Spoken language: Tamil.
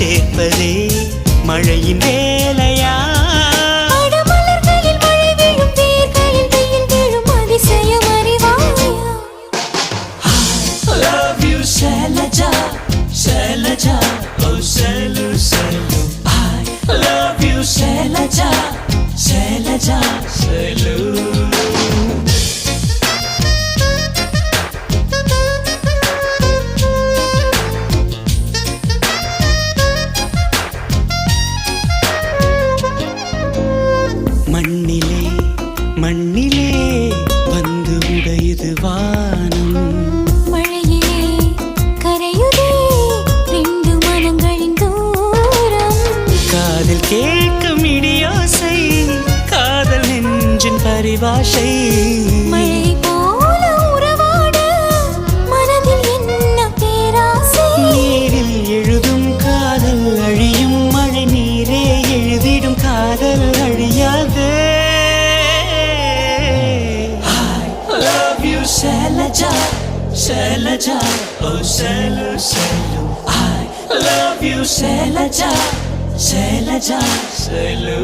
சேர்ப்பதே மழையின் வேலையா? மலர்களில் மழை விழும், வேர்களில் வெயில் விழும், அதிசயம் அறிவாயா? I love you Shailaja, Shailaja, oh Shailu, Shailu. I love you Shailaja, Shailaja, Shailu. மண்ணிலே மண்ணிலே வந்து உடையுது வானம், மழையிலே கரையுதே ரெண்டு மனங்களின் தூரம். காதில் கேட்கும் இடியோசை, காதல் நெஞ்சின் பரிபாஷை. மழை போல உறவாட மனதில் என்ன பேராசை. நீரில் எழுதும் காதல் அழியும், மழை நீரே எழுதிடும் காதல் அழியாது. I love you Shailaja, Shailaja, oh Shailu, Shailu. I love you Shailaja, Shailaja, Shailu.